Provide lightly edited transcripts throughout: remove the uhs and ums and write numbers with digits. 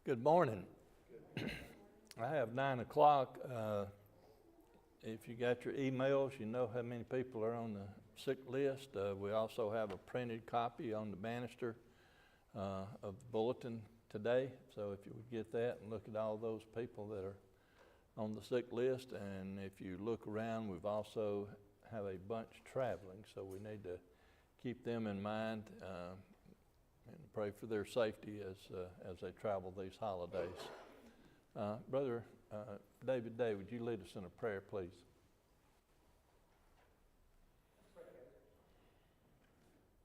Good morning. I have 9 o'clock. If you got your emails, you know how many people are on the sick list. We also have a printed copy on the banister of the bulletin today. So if you would get that and look at all those people that are on the sick list. And if you look around, we've also have a bunch traveling. So we need to keep them in mind and pray for their safety as they travel these holidays. Brother David Day, would you lead us in a prayer, please?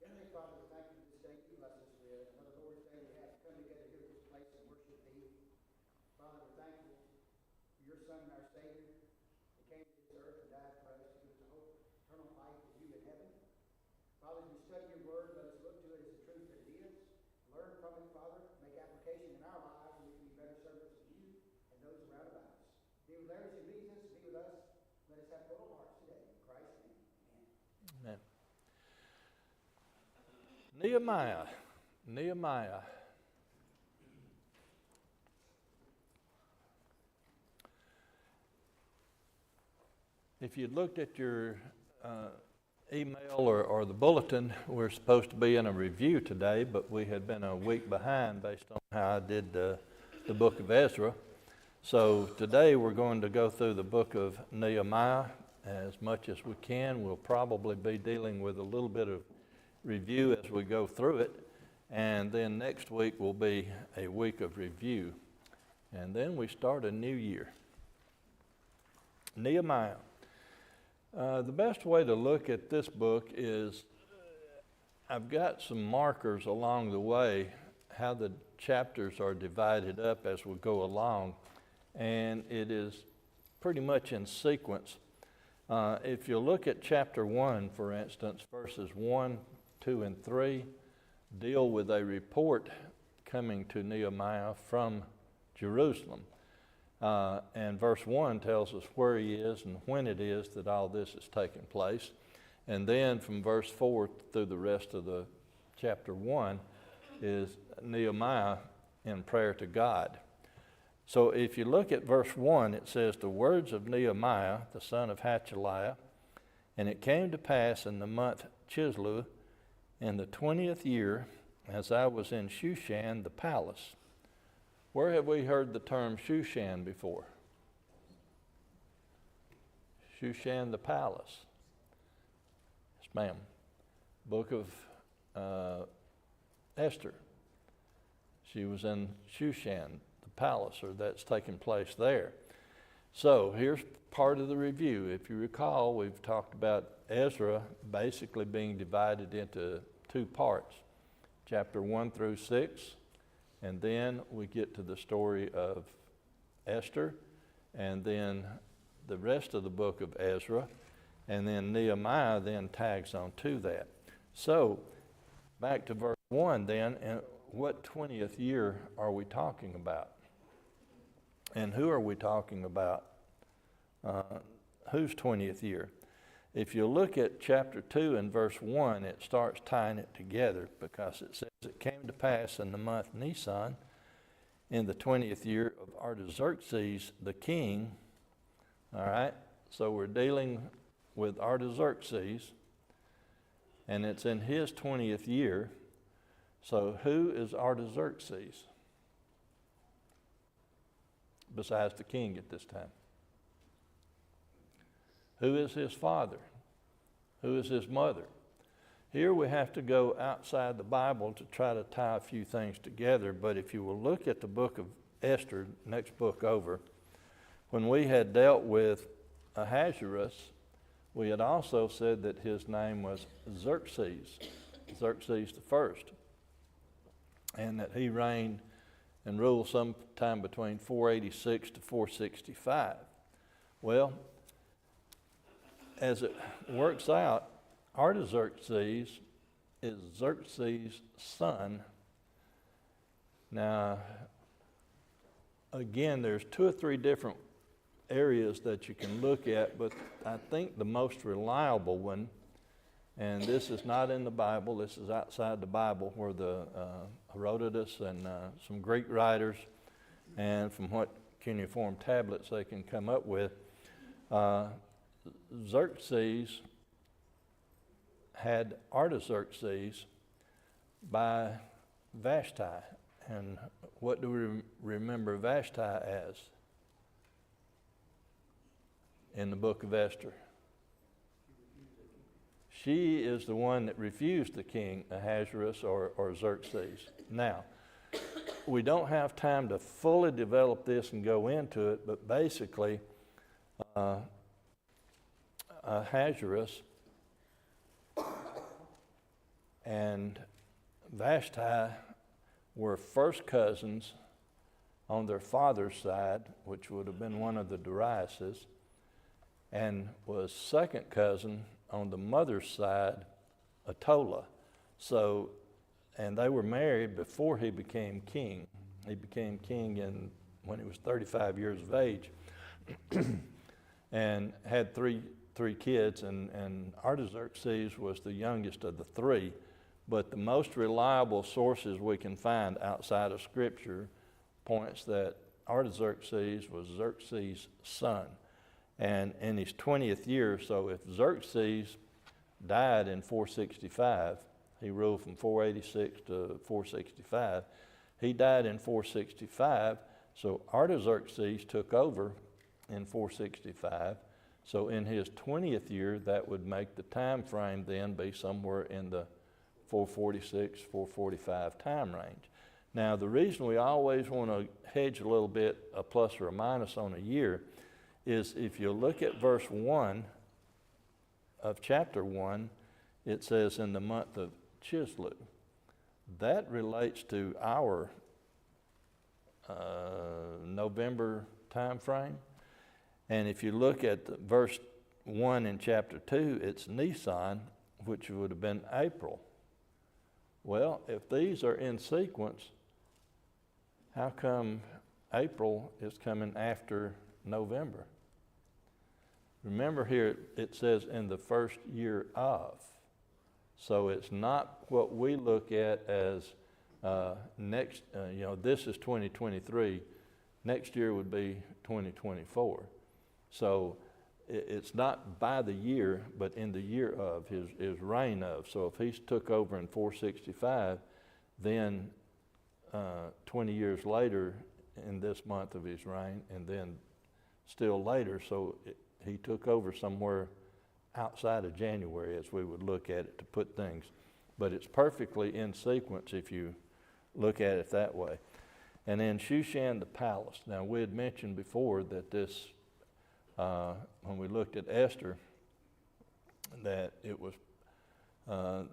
Heavenly Father, thank you for this day you bless us with. Another Lord's Day we have to come together here at this place and worship Thee. Father, we're thankful for your Son and our Savior that came to this earth and died for us to give us a hope, eternal life with you in heaven. Father, as we study your word, let us look to it as the truth that it is. Learn from it, Father, make application in our lives, and we can be better servants of you and those around about us. Be with Larry as he leads us, be with us. Let us have total hearts today. In Christ's name, amen. Amen. Nehemiah. If you looked at your email or the bulletin, we're supposed to be in a review today, but we had been a week behind based on how I did the book of Ezra. So today we're going to go through the book of Nehemiah as much as we can. We'll probably be dealing with a little bit of review as we go through it, and then next week will be a week of review, and then we start a new year. Nehemiah. The best way to look at this book is I've got some markers along the way how the chapters are divided up as we go along, and it is pretty much in sequence. If you look at chapter 1, for instance, verses 1, 2, and 3 deal with a report coming to Nehemiah from Jerusalem. And verse 1 tells us where he is and when it is that all this is taking place. And then from verse 4 through the rest of the chapter 1 is Nehemiah in prayer to God. So if you look at verse 1, it says, "The words of Nehemiah, the son of Hachaliah, and it came to pass in the month Chislev, in the 20th year, as I was in Shushan the palace." Where have we heard the term Shushan before? Shushan the palace. Yes, ma'am. Book of Esther. She was in Shushan, the palace, or that's taking place there. So here's part of the review. If you recall, we've talked about Ezra basically being divided into two parts, chapter 1 through 6. And then we get to the story of Esther, and then the rest of the book of Ezra, and then Nehemiah then tags on to that. So back to verse 1 then, and what 20th year are we talking about? And who are we talking about? Whose 20th year? If you look at chapter 2 and verse 1, it starts tying it together because it says, "It came to pass in the month Nisan, in the 20th year of Artaxerxes the king." All right, so we're dealing with Artaxerxes, and it's in his 20th year. So who is Artaxerxes besides the king at this time? Who is his father? Who is his mother? Here we have to go outside the Bible to try to tie a few things together, but if you will look at the book of Esther, next book over, when we had dealt with Ahasuerus, we had also said that his name was Xerxes the first, and that he reigned and ruled sometime between 486 to 465. Well, as it works out, Artaxerxes is Xerxes' son. Now, again, there's 2 or 3 different areas that you can look at, but I think the most reliable one, and this is not in the Bible, this is outside the Bible, where the Herodotus and some Greek writers and from what cuneiform tablets they can come up with, Xerxes had Artaxerxes by Vashti. And what do we remember Vashti as in the book of Esther? She is the one that refused the king Ahasuerus or Xerxes. Now, we don't have time to fully develop this and go into it, but basically, Ahasuerus and Vashti were first cousins on their father's side, which would have been one of the Dariuses, and was second cousin on the mother's side, Atola. So, and they were married before he became king. He became king when he was 35 years of age, and had three kids, and Artaxerxes was the youngest of the three. But the most reliable sources we can find outside of Scripture points that Artaxerxes was Xerxes' son. And in his 20th year, so if Xerxes died in 465, he ruled from 486 to 465, he died in 465, so Artaxerxes took over in 465. So in his 20th year, that would make the time frame then be somewhere in the 446, 445 time range. Now, the reason we always want to hedge a little bit, a plus or a minus on a year, is if you look at verse 1 of chapter 1, it says in the month of Chislev. That relates to our November time frame. And if you look at verse 1 in chapter 2, it's Nisan, which would have been April. Well, if these are in sequence, how come April is coming after November? Remember here it says in the first year of. So it's not what we look at as this is 2023. Next year would be 2024. So it's not by the year, but in the year of, his reign of. So if he took over in 465, then 20 years later in this month of his reign, and then still later, so he took over somewhere outside of January as we would look at it to put things. But it's perfectly in sequence if you look at it that way. And then Shushan the palace. Now we had mentioned before that this, when we looked at Esther, that it was,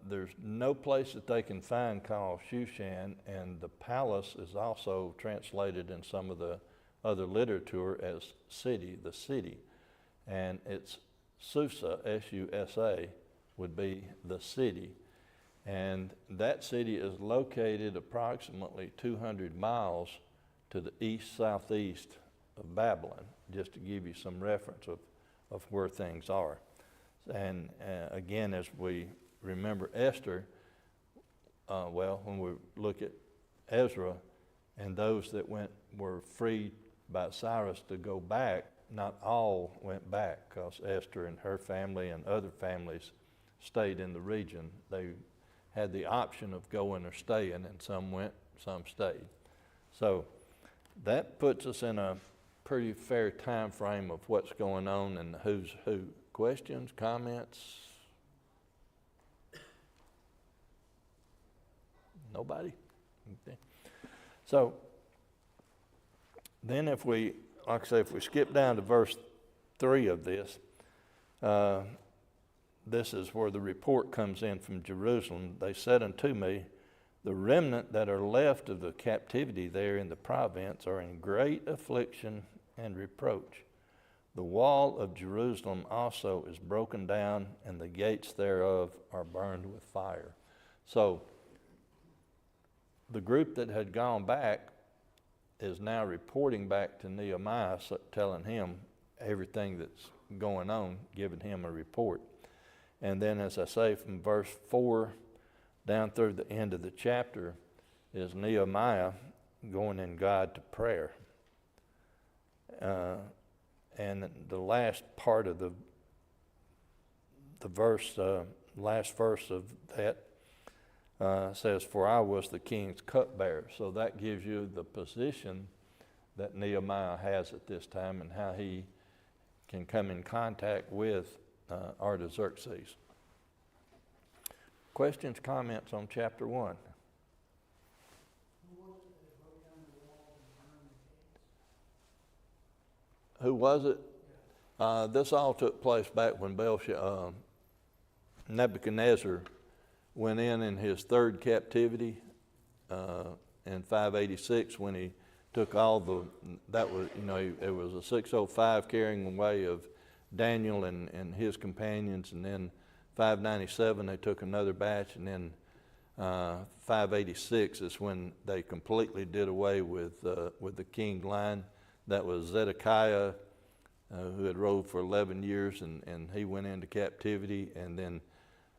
there's no place that they can find called Shushan, and the palace is also translated in some of the other literature as city, the city. And it's Susa, S-U-S-A, would be the city. And that city is located approximately 200 miles to the east-southeast of Babylon, just to give you some reference of where things are. And again, as we remember Esther, when we look at Ezra and those that were freed by Cyrus to go back, not all went back, because Esther and her family and other families stayed in the region. They had the option of going or staying, and some went, some stayed. So that puts us in a pretty fair time frame of what's going on and who's who. Questions, comments? Nobody? Okay. So then if we, like I say, if we skip down to verse 3 of this, this is where the report comes in from Jerusalem. They said unto me, the remnant that are left of the captivity there in the province are in great affliction and reproach. The wall of Jerusalem also is broken down, and the gates thereof are burned with fire. So the group that had gone back is now reporting back to Nehemiah, telling him everything that's going on, giving him a report. And then, as I say, from verse 4 down through the end of the chapter is Nehemiah going in God to prayer. And the last part of the verse, last verse of that says, "For I was the king's cupbearer." So that gives you the position that Nehemiah has at this time and how he can come in contact with Artaxerxes. Questions, comments on chapter 1? Who was it? This all took place back when Nebuchadnezzar went in his third captivity in 586 when he took all it was a 605 carrying away of Daniel and his companions, and then 597 they took another batch, and then 586 is when they completely did away with the king line. That was Zedekiah, who had ruled for 11 years, and he went into captivity. And then,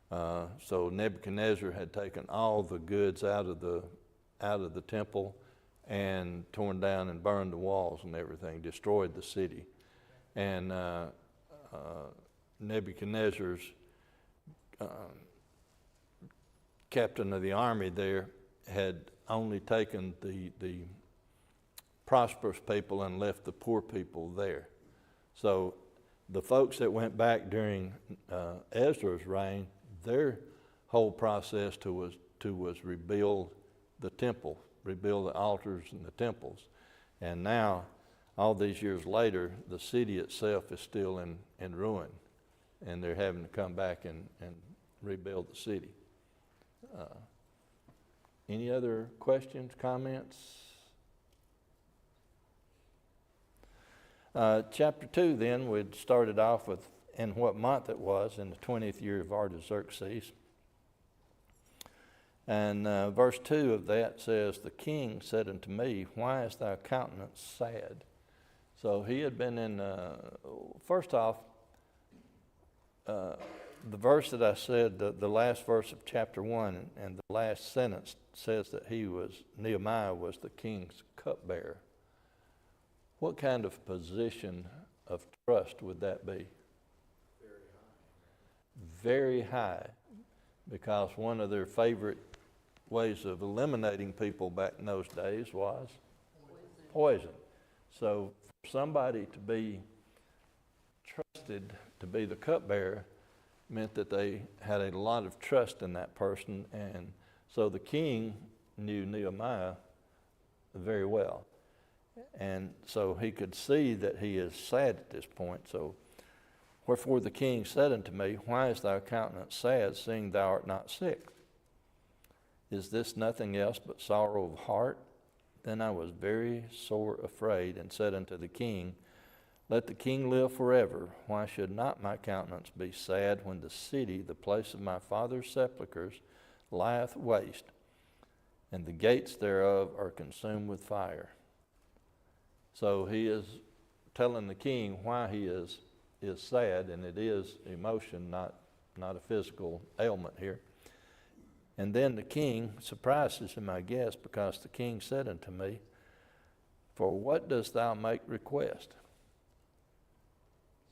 so Nebuchadnezzar had taken all the goods out of the temple and torn down and burned the walls and everything, destroyed the city. And Nebuchadnezzar's captain of the army there had only taken the prosperous people and left the poor people there. So the folks that went back during Ezra's reign, their whole process was rebuild the temple, rebuild the altars and the temples. And now, all these years later, the city itself is still in ruin, and they're having to come back and rebuild the city. Any other questions, comments? Chapter 2, then, we'd started off with in what month it was, in the 20th year of Artaxerxes. And verse 2 of that says, "The king said unto me, Why is thy countenance sad?" So he had been in, first off, the verse that I said, the last verse of chapter 1 and the last sentence says that Nehemiah was the king's cupbearer. What kind of position of trust would that be? Very high. Very high, because one of their favorite ways of eliminating people back in those days was poison. So for somebody to be trusted to be the cupbearer meant that they had a lot of trust in that person, and so the king knew Nehemiah very well. And so he could see that he is sad at this point. So, "Wherefore the king said unto me, Why is thy countenance sad, seeing thou art not sick? Is this nothing else but sorrow of heart? Then I was very sore afraid, and said unto the king, Let the king live forever. Why should not my countenance be sad when the city, the place of my father's sepulchres, lieth waste, and the gates thereof are consumed with fire?" So he is telling the king why he is sad, and it is emotion, not a physical ailment here. And then the king surprises him, I guess, because the king said unto me, "For what dost thou make request?"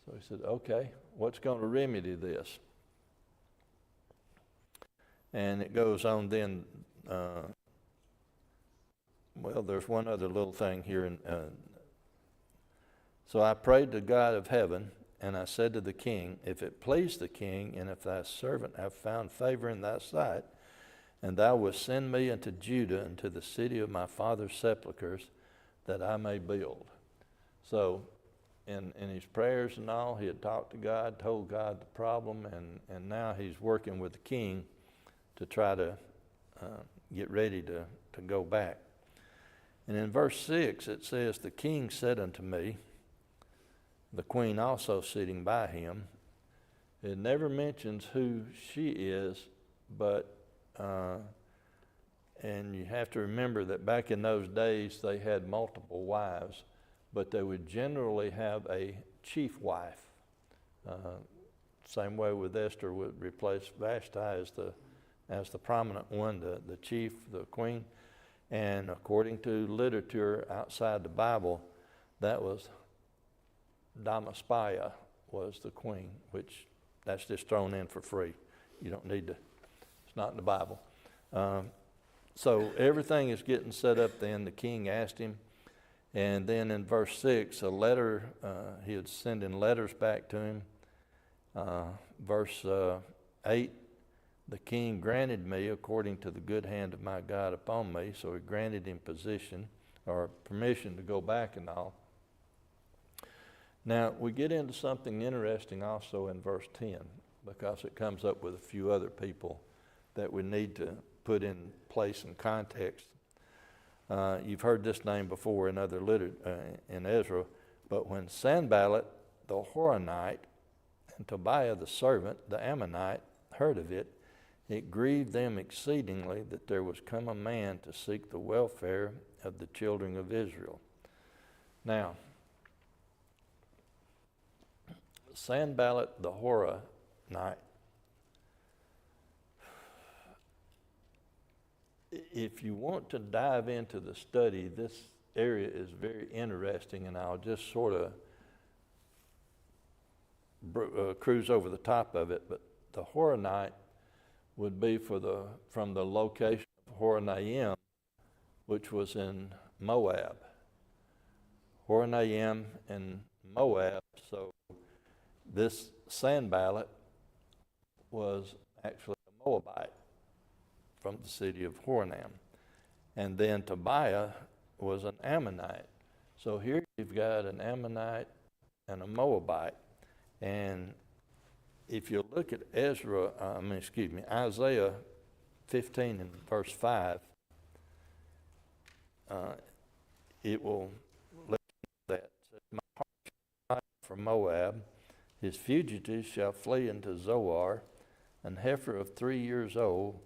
So he said, "Okay, what's going to remedy this?" And it goes on then. Well, there's one other little thing here. So I prayed to God of heaven, and I said to the king, "If it please the king, and if thy servant have found favor in thy sight, and thou wilt send me into Judah, into the city of my father's sepulchres, that I may build." So in his prayers and all, he had talked to God, told God the problem, and now he's working with the king to try to get ready to go back. And in verse 6, it says, "The king said unto me," the queen also sitting by him. It never mentions who she is, but and you have to remember that back in those days they had multiple wives, but they would generally have a chief wife. Same way with Esther would replace Vashti as the prominent one, the chief, the queen. And according to literature outside the Bible, that was Damaspia was the queen, which that's just thrown in for free. You don't need to, it's not in the Bible. So everything is getting set up then. The king asked him, and then in verse 6, a letter, he was sending letters back to him. Verse 8, the king granted me according to the good hand of my God upon me. So he granted him position or permission to go back and all. Now, we get into something interesting also in verse 10, because it comes up with a few other people that we need to put in place and context. You've heard this name before in other in Ezra, but when Sanballat the Horonite and Tobiah the servant, the Ammonite, heard of it, it grieved them exceedingly that there was come a man to seek the welfare of the children of Israel. Now, Sanballat the Horonite, if you want to dive into the study, this area is very interesting, and I'll just sort of cruise over the top of it. But the Horonite would be from the location of Horonaim, which was in Moab. Horonaim and Moab. So this Sanballat was actually a Moabite from the city of Horonaim. And then Tobiah was an Ammonite. So here you've got an Ammonite and a Moabite. And if you look at Isaiah 15 and verse 5, it will let you know that. My heart shall cry for Moab, his fugitives shall flee into Zoar, an heifer of 3 years old,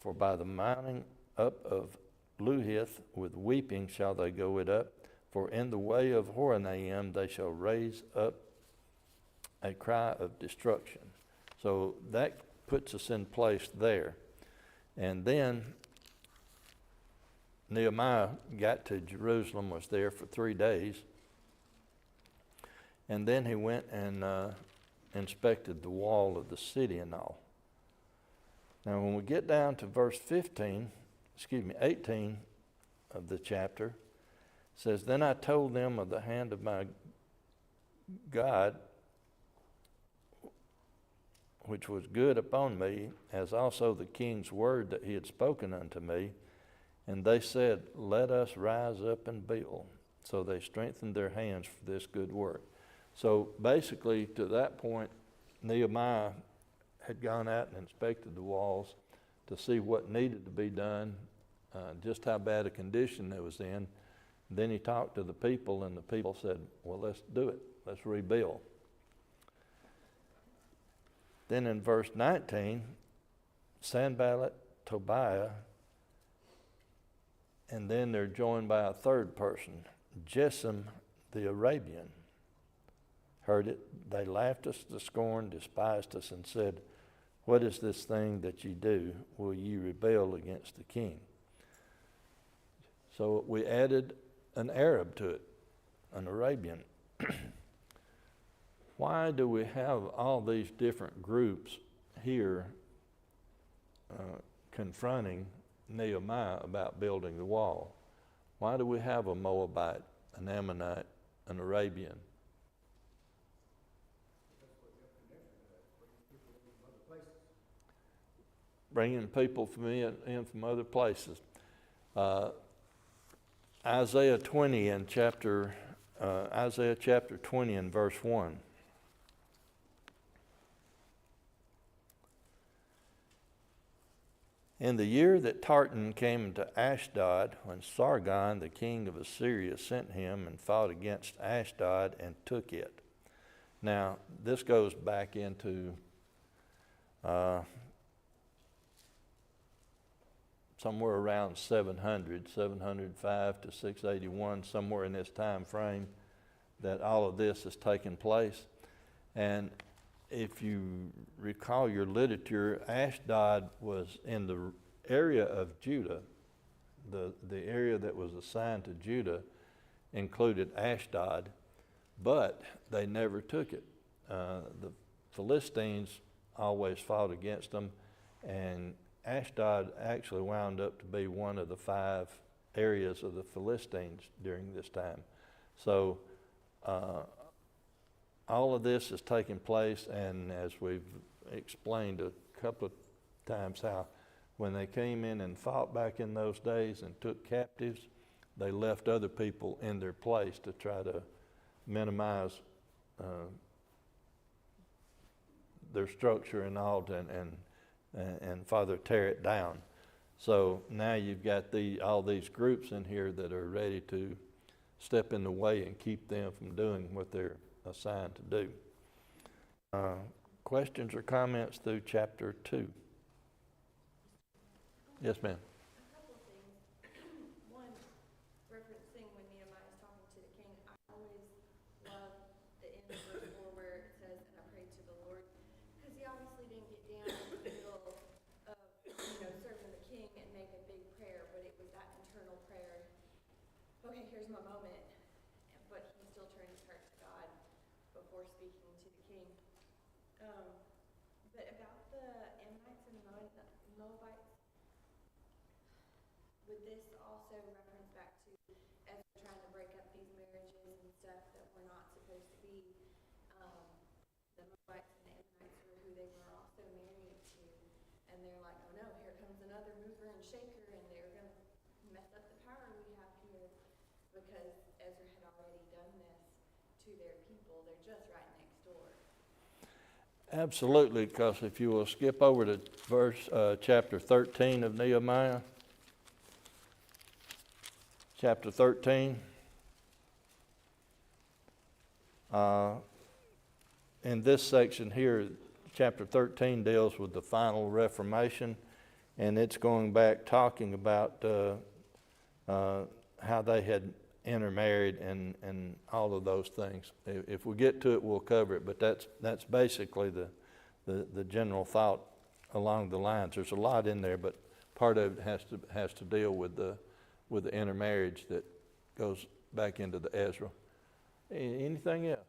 for by the mounting up of Luhith with weeping shall they go it up, for in the way of Horonaim they shall raise up a cry of destruction. So that puts us in place there. And then Nehemiah got to Jerusalem, was there for 3 days, and then he went and inspected the wall of the city and all. Now when we get down to verse 18 of the chapter, it says, Then I told them of the hand of my God, which was good upon me, as also the king's word that he had spoken unto me. And they said, Let us rise up and build. So they strengthened their hands for this good work. So basically, to that point, Nehemiah had gone out and inspected the walls to see what needed to be done, just how bad a condition it was in. Then he talked to the people, and the people said, well, let's do it. Let's rebuild. Then in verse 19, Sanballat, Tobiah, and then they're joined by a third person, Geshem the Arabian. Heard it. They laughed us to scorn, despised us, and said, What is this thing that ye do? Will ye rebel against the king? So we added an Arab to it, an Arabian. Why do we have all these different groups here confronting Nehemiah about building the wall? Why do we have a Moabite, an Ammonite, an Arabian? Bringing people in from other places. Isaiah 20 and Isaiah chapter 20 and verse 1. In the year that Tartan came into Ashdod, when Sargon, the king of Assyria, sent him and fought against Ashdod and took it. Now, this goes back into somewhere around 705 to 681, somewhere in this time frame that all of this has taken place. And if you recall your literature, Ashdod was in the area of Judah. The area that was assigned to Judah included Ashdod, but they never took it. The Philistines always fought against them, and Ashdod actually wound up to be one of the 5 areas of the Philistines during this time. So all of this is taking place, and as we've explained a couple of times, how when they came in and fought back in those days and took captives, they left other people in their place to try to minimize their structure and all, and further tear it down. So now you've got all these groups in here that are ready to step in the way and keep them from doing what they're assigned to do. Questions or comments through chapter 2? Yes, ma'am. A couple of things. One, referencing when Nehemiah is talking to the king, I always love the end of verse 4 where it says, "And I prayed to the Lord," because he obviously didn't get down in the middle of, serving the king and make a big prayer, but it was that internal prayer. Okay, here's my moment, but he still turned his heart to God before speaking to the king. But about the Ammonites and Moabites, would this also reference back to as we're trying to break up these marriages and stuff that were not supposed to be, the Moabites and the Ammonites were who they were also married to, and they're like, oh no, here comes another mover and shaker, and they're going to mess up the power we have here, because Ezra had already done this to their people. They're just right next door. Absolutely, because if you will skip over to chapter 13 of Nehemiah. Chapter 13. In this section here, chapter 13 deals with the final Reformation, and it's going back talking about how they had intermarried and all of those things. If we get to it, we'll cover it, but that's basically the general thought along the lines. There's a lot in there, but part of it has to deal with the intermarriage that goes back into the Ezra. Anything else?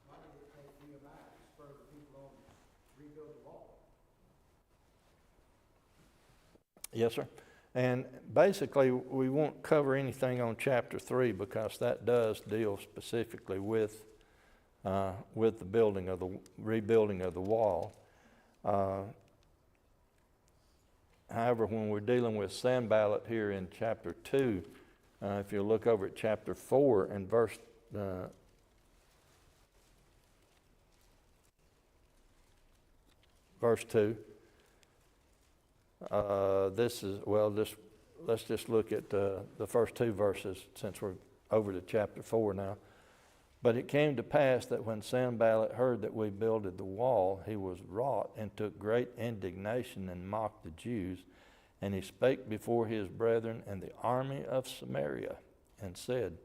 Why did it take Nehemiah to spur the people on to rebuild the wall? Yes, sir. And basically, we won't cover anything on chapter 3 because that does deal specifically with the rebuilding of the wall. However, when we're dealing with Sanballat here in chapter 2, if you look over at chapter 4 and verse 2, let's just look at the first 2 verses since we're over to chapter 4 now. But it came to pass that when Sanballat heard that we builded the wall, he was wroth and took great indignation and mocked the Jews. And he spake before his brethren and the army of Samaria and said,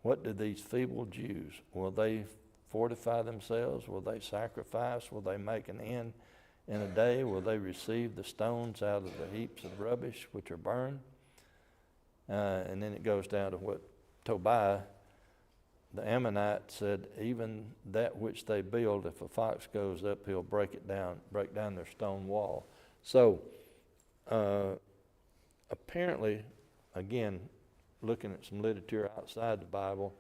what do these feeble Jews? Will they fortify themselves? Will they sacrifice? Will they make an end in a day? Will they receive the stones out of the heaps of rubbish which are burned? And then it goes down to what Tobiah, the Ammonite, said, even that which they build, if a fox goes up, he'll break down their stone wall. So apparently, again, looking at some literature outside the Bible,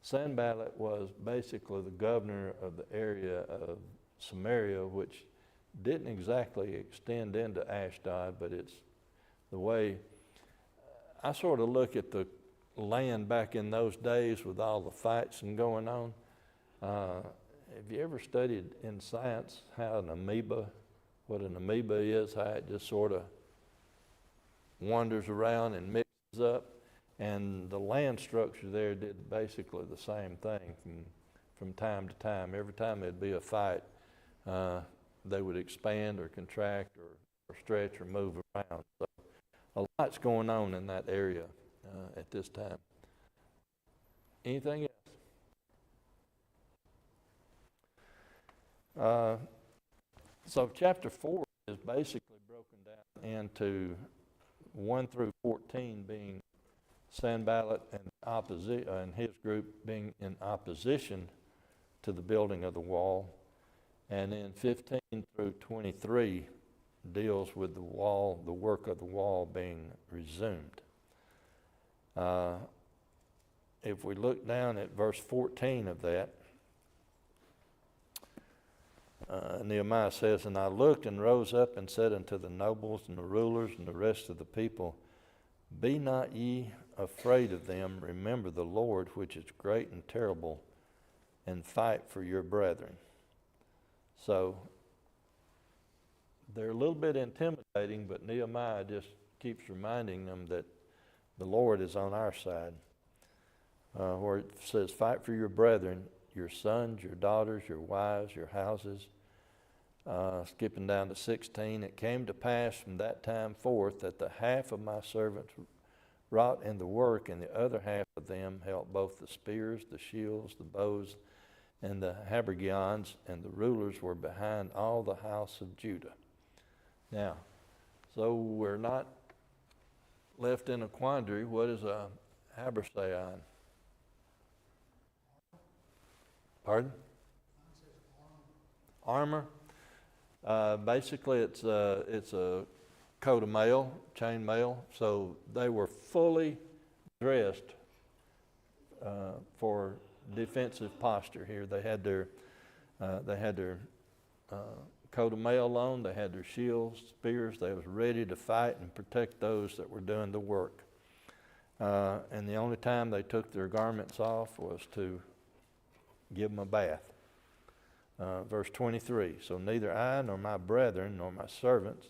Sanballat was basically the governor of the area of Samaria, which didn't exactly extend into Ashdod, but it's the way I sort of look at the land back in those days with all the fights and going on. Have you ever studied in science what an amoeba is, how it just sort of wanders around and mixes up? And the land structure there did basically the same thing from time to time. Every time there'd be a fight, they would expand or contract or stretch or move around. So a lot's going on in that area at this time. Anything else? So chapter 4 is basically broken down into 1 through 14 being Sanballat and his group being in opposition to the building of the wall. And then 15 through 23 deals with the wall, the work of the wall being resumed. If we look down at verse 14 of that, Nehemiah says, "And I looked and rose up and said unto the nobles and the rulers and the rest of the people, Be not ye afraid of them. Remember the Lord, which is great and terrible, and fight for your brethren." So they're a little bit intimidating, but Nehemiah just keeps reminding them that the Lord is on our side. Where it says, "Fight for your brethren, your sons, your daughters, your wives, your houses." Skipping down to 16, "It came to pass from that time forth that the half of my servants wrought in the work, and the other half of them held both the spears, the shields, the bows, and the habergeons, and the rulers were behind all the house of Judah." Now, so we're not left in a quandary. What is a habergeon? Pardon? Armor. Basically, it's a coat of mail, chain mail. So they were fully dressed for defensive posture. Here they had their coat of mail on. They had their shields, spears. They was ready to fight and protect those that were doing the work. And the only time they took their garments off was to give them a bath. Verse 23, "So neither I nor my brethren nor my servants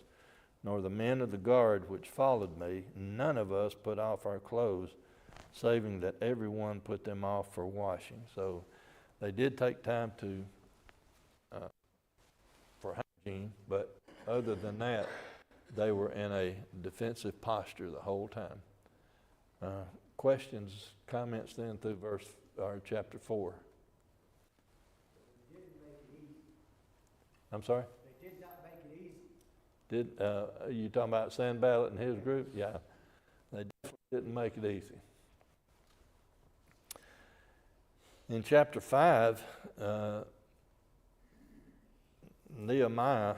nor the men of the guard which followed me, none of us put off our clothes, saving that everyone put them off for washing." So they did take time for hygiene, but other than that, they were in a defensive posture the whole time. Questions, comments then through chapter 4? I'm sorry? They did not make it easy. You talking about Sanballat and his group? Yeah, they definitely didn't make it easy. In chapter 5, Nehemiah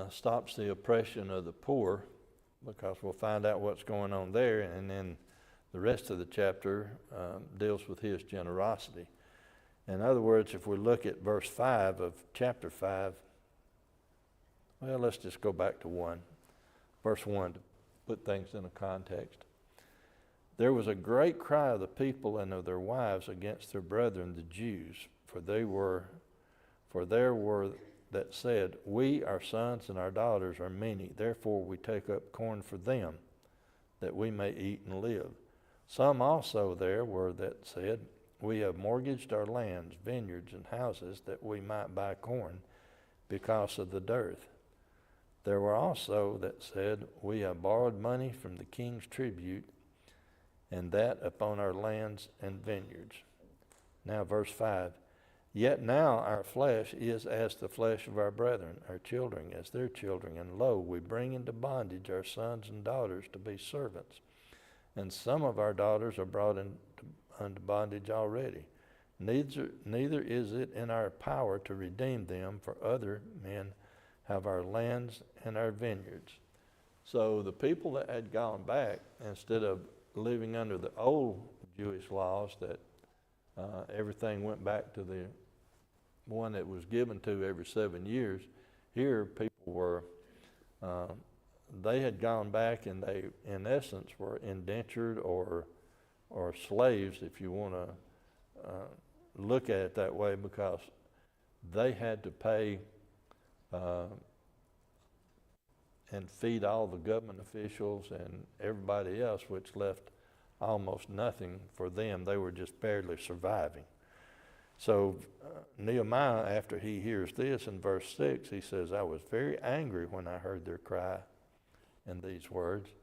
stops the oppression of the poor, because we'll find out what's going on there, and then the rest of the chapter deals with his generosity. In other words, if we look at verse 5 of chapter 5, well, let's just go back to 1. Verse 1 to put things in a context. "There was a great cry of the people and of their wives against their brethren the Jews, for there were that said, We, our sons and our daughters are many, therefore we take up corn for them, that we may eat and live. Some also there were that said, We have mortgaged our lands, vineyards, and houses, that we might buy corn, because of the dearth. There were also that said, We have borrowed money from the king's tribute, and that upon our lands and vineyards." Now verse 5, "Yet now our flesh is as the flesh of our brethren, our children as their children, and lo, we bring into bondage our sons and daughters to be servants. And some of our daughters are brought unto bondage already. Neither is it in our power to redeem them, for other men have our lands and our vineyards." So the people that had gone back, instead of living under the old Jewish laws that everything went back to the one that was given to every 7 years, here people were, they had gone back, and they, in essence, were indentured or slaves, if you want to look at it that way, because they had to pay and feed all the government officials and everybody else, which left almost nothing for them. They were just barely surviving. So Nehemiah, after he hears this in verse 6, he says, "I was very angry when I heard their cry and these words.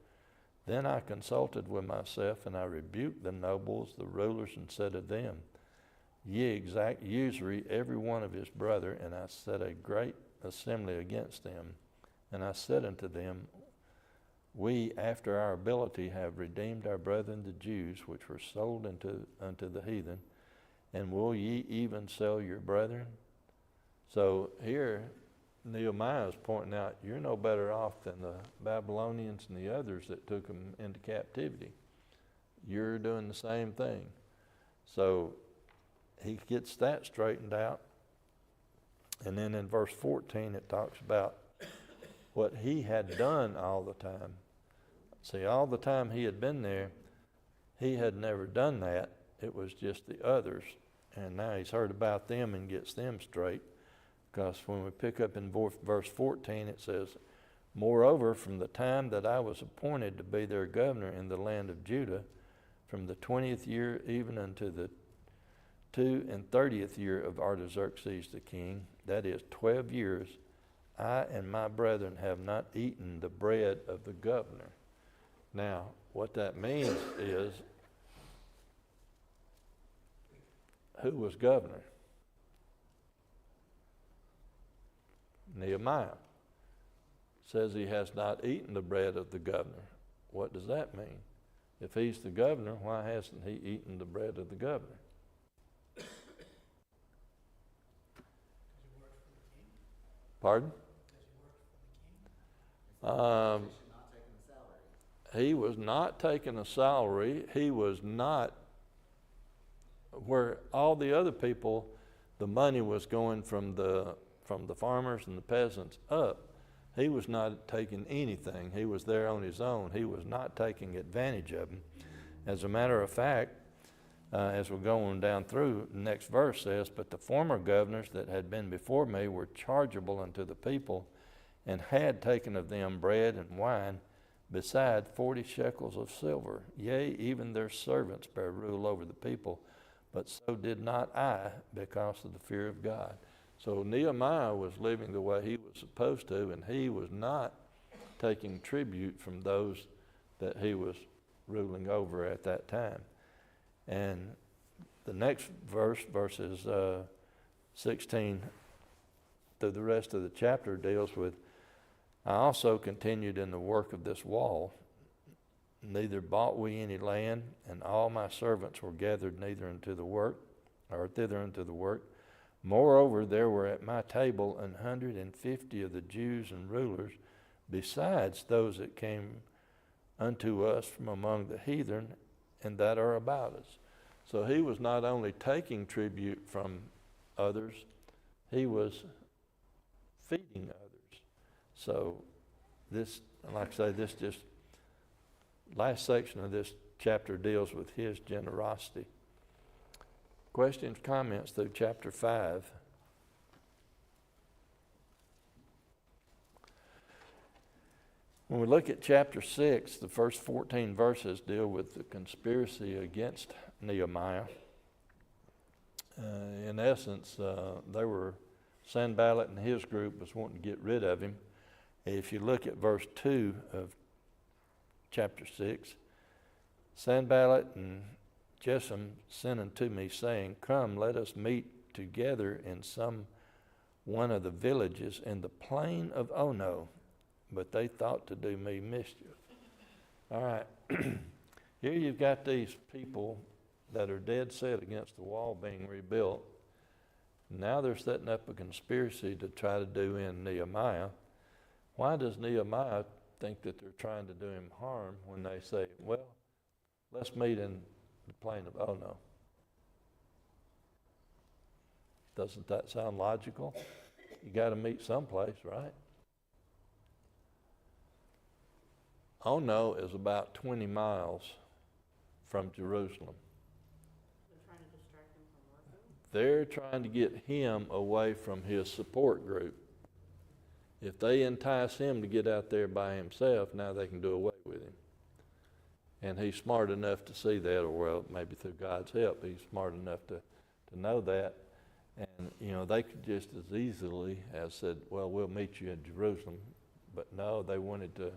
Then I consulted with myself, and I rebuked the nobles, the rulers, and said to them, Ye exact usury every one of his brother, and I set a great assembly against them. And I said unto them, we, after our ability, have redeemed our brethren the Jews, which were sold unto the heathen, and will ye even sell your brethren? So here, Nehemiah is pointing out, you're no better off than the Babylonians and the others that took them into captivity. You're doing the same thing. So he gets that straightened out. And then in verse 14, it talks about what he had done all the time. See, all the time he had been there, he had never done that. It was just the others. And now he's heard about them and gets them straight. Because when we pick up in verse 14, it says, moreover, from the time that I was appointed to be their governor in the land of Judah, from the 20th year even unto the 32nd year of Artaxerxes the king, that is 12 years, I and my brethren have not eaten the bread of the governor. Now, what that means is, who was governor? Nehemiah. Says he has not eaten the bread of the governor. What does that mean? If he's the governor, why hasn't he eaten the bread of the governor? Pardon? He was not taking a salary. He was not, where all the other people, the money was going from the farmers and the peasants up. He was not taking anything. He was there on his own. He was not taking advantage of them. As a matter of fact, as we're going down through, the next verse says, but the former governors that had been before me were chargeable unto the people, and had taken of them bread and wine, beside 40 shekels of silver. Yea, even their servants bare rule over the people, but so did not I, because of the fear of God. So Nehemiah was living the way he was supposed to, and he was not taking tribute from those that he was ruling over at that time. And the next verse, verses 16 through the rest of the chapter, deals with, I also continued in the work of this wall. Neither bought we any land, and all my servants were gathered neither unto the work, or thither unto the work. Moreover, there were at my table 150 of the Jews and rulers, besides those that came unto us from among the heathen, and that are about us. So he was not only taking tribute from others, he was feeding others. So this, like I say, this just last section of this chapter deals with his generosity. Questions, comments through chapter 5. When we look at chapter 6, the first 14 verses deal with the conspiracy against Nehemiah. In essence, Sanballat and his group was wanting to get rid of him. If you look at verse 2 of chapter 6, Sanballat and Geshem sent unto me, saying, come, let us meet together in some one of the villages in the plain of Ono. But they thought to do me mischief. All right. Here you've got these people that are dead set against the wall being rebuilt. Now they're setting up a conspiracy to try to do in Nehemiah. Why does Nehemiah think that they're trying to do him harm when they say, well, let's meet in the plain of Ono? Doesn't that sound logical? You got to meet someplace, right? Ono is about 20 miles from Jerusalem. They're trying to distract him from working? They're trying to get him away from his support group. If they entice him to get out there by himself, now they can do away with him. And he's smart enough to see that, or well, maybe through God's help, he's smart enough to know that. And, you know, they could just as easily have said, well, we'll meet you in Jerusalem. But no, they wanted to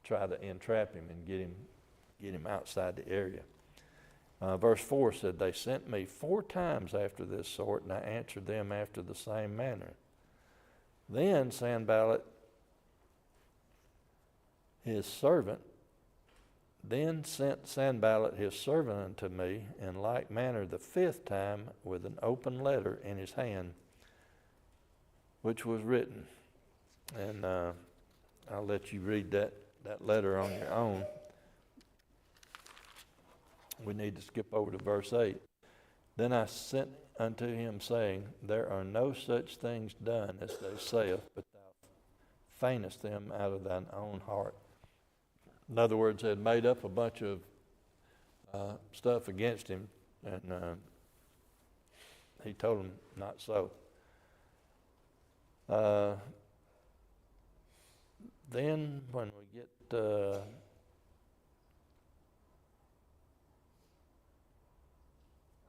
try to entrap him and get him outside the area. Verse 4 said, they sent me 4 times after this sort, and I answered them after the same manner. Then Sanballat, his servant then sent Sanballat his servant unto me in like manner the 5th time with an open letter in his hand, which was written. And I'll let you read that letter on your own. We need to skip over to verse 8. Then I sent unto him, saying, There are no such things done as they saith, but thou feignest them out of thine own heart. In other words, they had made up a bunch of stuff against him, and he told them not so. Then when we get I've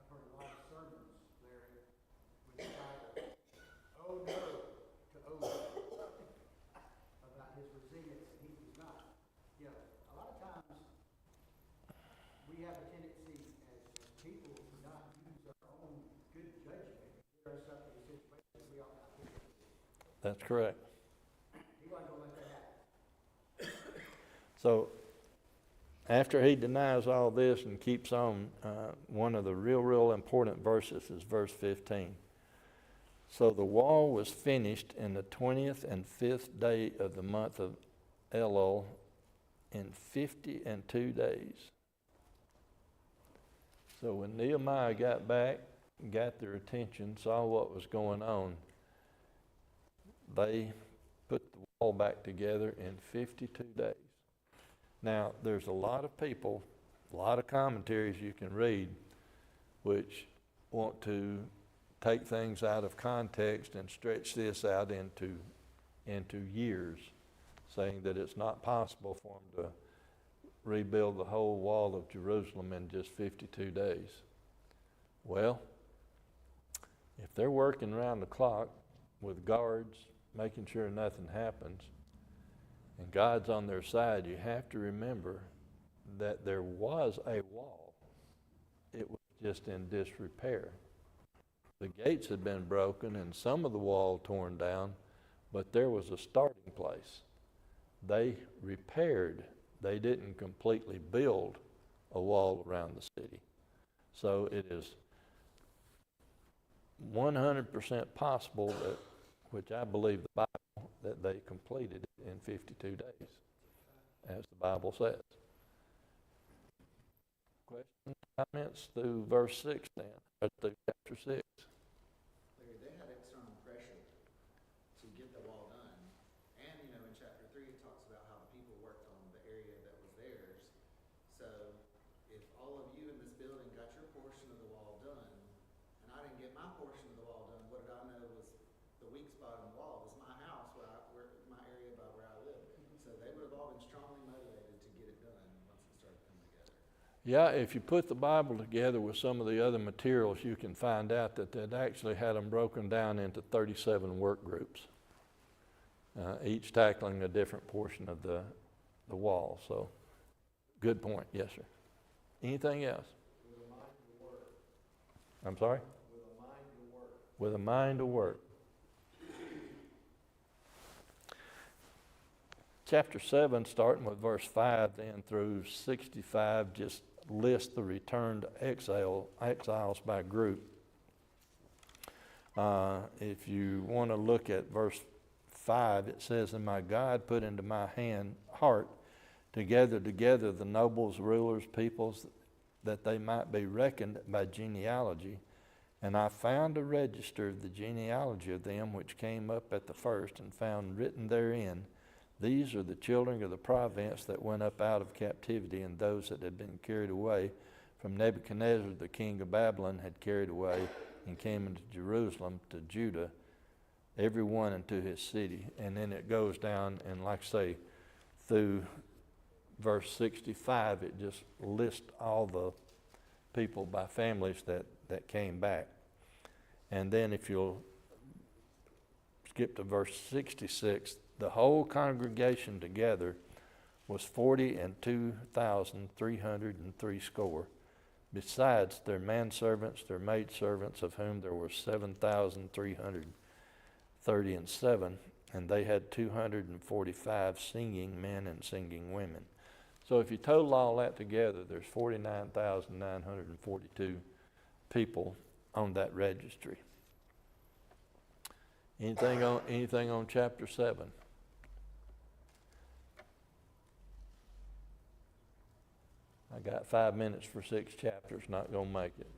heard a lot of sermons, Larry, with the title, "Oh no" to Obed, about his resilience, and he was not. You know, a lot of times, we have a tendency as people to not use our own good judgment to get ourselves in a situation we ought not be in. that's correct. He wasn't gonna let that happen. So after he denies all this and keeps on, one of the real important verses is verse 15. So the wall was finished in the 20th and 5th day of the month of Elul in 52 days. So when Nehemiah got back, got their attention, saw what was going on, they put the wall back together in 52 days. Now, there's a lot of people, a lot of commentaries you can read, which want to take things out of context and stretch this out into years, saying that it's not possible for them to rebuild the whole wall of Jerusalem in just 52 days. Well, if they're working around the clock with guards, making sure nothing happens, and God's on their side, you have to remember that there was a wall. It was just in disrepair. The gates had been broken and some of the wall torn down, but there was a starting place. They repaired. They didn't completely build a wall around the city. So it is 100% possible that, which I believe the Bible, that they completed it in 52 days, as the Bible says. Questions, comments through verse 6 then, or through chapter 6? Larry, they had external pressure to get the wall done. And, you know, in chapter 3, it talks about how the people worked on the area that was theirs. So if all of you in this building got your portion of the wall done, and I didn't get my portion of the wall done, what did I know was the weak spot in the wall was my house, where my area by where I live. So they would have all been strongly motivated to get it done once it started coming together. Yeah, if you put the Bible together with some of the other materials, you can find out that they'd actually had them broken down into 37 work groups, each tackling a different portion of the wall. So, good point. Yes, sir. Anything else? With a mind to work. I'm sorry? With a mind to work. With a mind to work. Chapter 7, starting with verse 5 then through 65, just lists the returned exiles by group. If you want to look at verse 5, it says, And my God put into my heart to gather together the nobles, rulers, peoples, that they might be reckoned by genealogy. And I found a register of the genealogy of them which came up at the first, and found written therein, These are the children of the province that went up out of captivity, and those that had been carried away from Nebuchadnezzar, the king of Babylon, had carried away and came into Jerusalem to Judah, every one into his city. And then it goes down, and like I say, through verse 65, it just lists all the people by families that came back. And then if you'll skip to verse 66, the whole congregation together was 42,303 score, besides their manservants, their maidservants, of whom there were 7,337, and they had 245 singing men and singing women. So if you total all that together, there's 49,942 people on that registry. Anything on chapter 7? I got 5 minutes for 6 chapters, not gonna make it.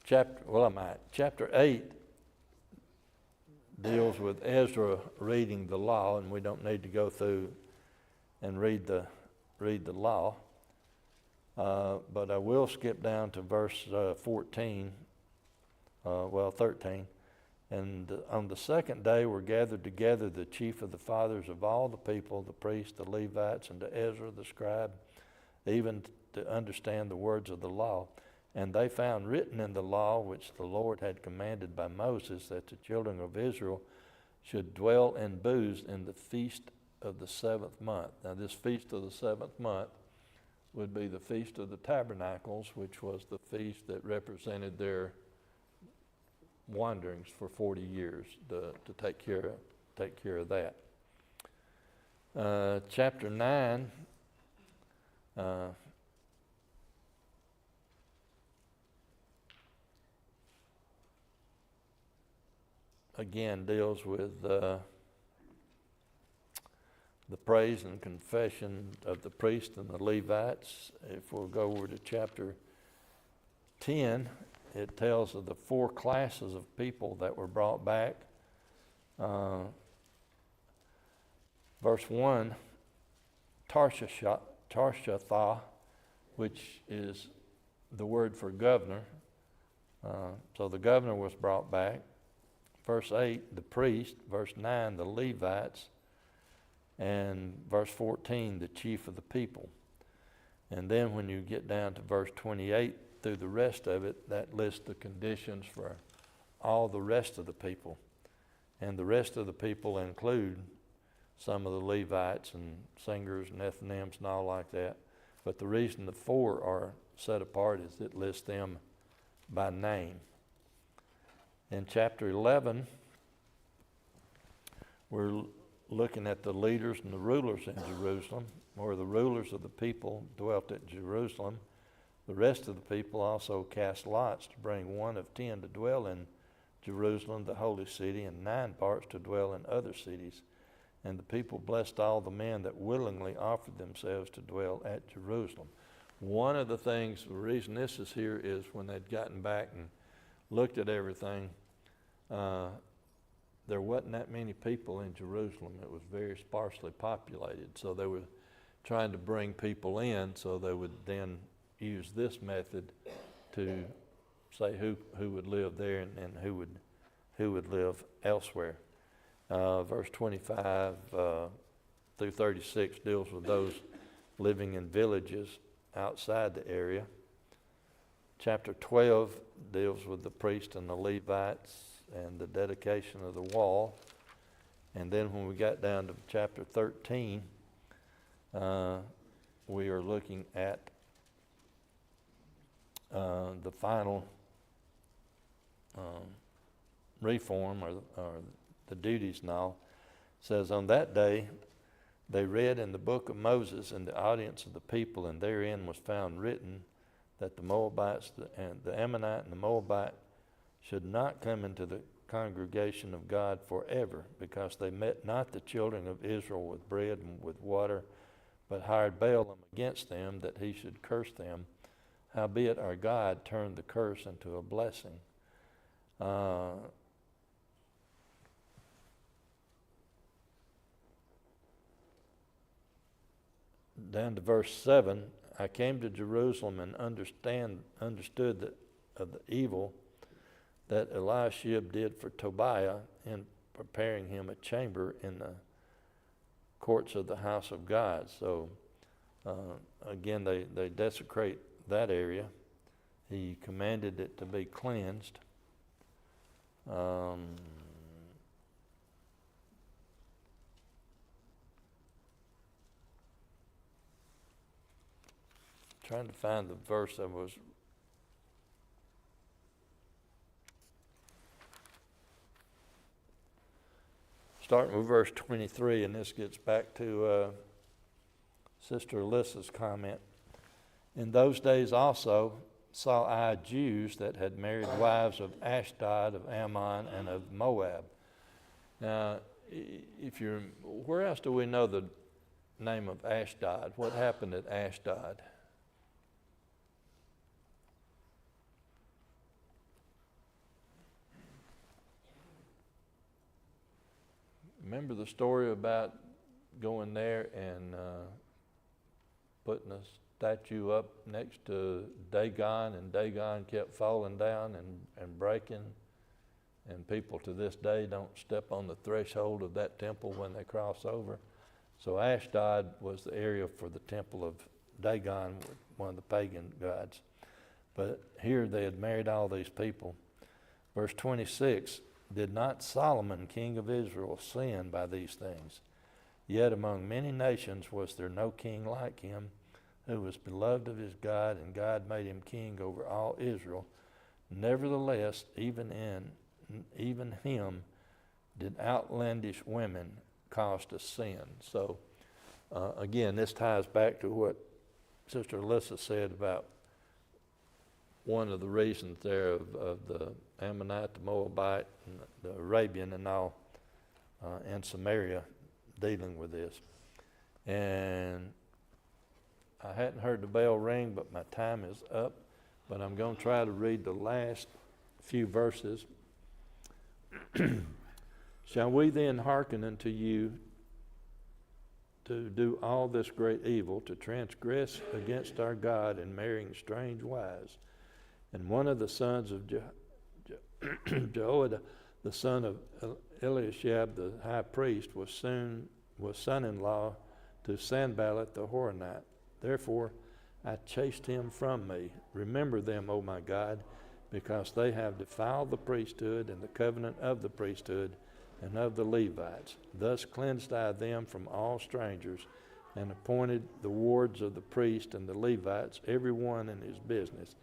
Chapter 8 deals with Ezra reading the law, and we don't need to go through and read the law. But I will skip down to verse 13. And on the second day were gathered together the chief of the fathers of all the people, the priests, the Levites, and to Ezra the scribe, even to understand the words of the law. And they found written in the law, which the Lord had commanded by Moses, that the children of Israel should dwell in booths in the feast of the 7th month. Now this feast of the 7th month would be the Feast of the Tabernacles, which was the feast that represented their wanderings for 40 years to take care of that. Chapter 9 again deals with the praise and confession of the priests and the Levites. If we'll go over to chapter 10, it tells of the 4 classes of people that were brought back. Verse 1, Tarshatha, which is the word for governor. So the governor was brought back. Verse 8, the priest. Verse 9, the Levites. And verse 14, the chief of the people. And then when you get down to verse 28, through the rest of it, that lists the conditions for all the rest of the people. And the rest of the people include some of the Levites and singers and Nethinims and all like that. But the reason the 4 are set apart is it lists them by name. In chapter 11, we're looking at the leaders and the rulers in Jerusalem, where the rulers of the people dwelt at Jerusalem. The rest of the people also cast lots to bring 1 of 10 to dwell in Jerusalem, the holy city, and 9 parts to dwell in other cities. And the people blessed all the men that willingly offered themselves to dwell at Jerusalem. One of the things, the reason this is here is when they'd gotten back and looked at everything, there wasn't that many people in Jerusalem. It was very sparsely populated. So they were trying to bring people in, so they would then use this method to say who would live there and who would live elsewhere. Verse 25 through 36 deals with those living in villages outside the area. Chapter 12 deals with the priests and the Levites and the dedication of the wall. And then when we got down to chapter 13, we are looking at the final reform or the duties and all. It says, on that day they read in the book of Moses in the audience of the people, and therein was found written that the Moabites and the Ammonite and the Moabite should not come into the congregation of God forever, because they met not the children of Israel with bread and with water, but hired Balaam against them, that he should curse them. Howbeit our God turned the curse into a blessing. Down to verse 7, I came to Jerusalem and understood of the evil that Eliashib did for Tobiah in preparing him a chamber in the courts of the house of God. So again, they desecrate that area. He commanded it to be cleansed. Trying to find the verse that was starting with verse 23, and this gets back to Sister Alyssa's comment. In those days also saw I Jews that had married wives of Ashdod, of Ammon, and of Moab. Now, where else do we know the name of Ashdod? What happened at Ashdod? Remember the story about going there and putting a statue up next to Dagon, and Dagon kept falling down and breaking, and people to this day don't step on the threshold of that temple when they cross over. So Ashdod was the area for the temple of Dagon, one of the pagan gods. But here they had married all these people. Verse 26, did not Solomon, king of Israel, sin by these things? Yet among many nations was there no king like him, who was beloved of his God, and God made him king over all Israel. Nevertheless, even him did outlandish women cause to sin. So again, this ties back to what Sister Alyssa said about one of the reasons there of the Ammonite, the Moabite, and the Arabian and all, and Samaria dealing with this. And I hadn't heard the bell ring, but my time is up. But I'm going to try to read the last few verses. Shall we then hearken unto you to do all this great evil, to transgress against our God in marrying strange wives? And one of the sons of Jehoiada, the son of Eliashib, the high priest, was son-in-law to Sanballat the Horonite. Therefore I chased him from me. Remember them, O my God, because they have defiled the priesthood and the covenant of the priesthood and of the Levites. Thus cleansed I them from all strangers, and appointed the wards of the priest and the Levites, every one in his business,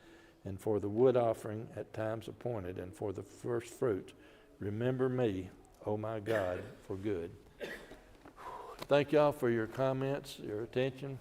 and for the wood offering at times appointed, and for the first fruits. Remember me, O my God, for good. Thank y'all for your comments, your attention.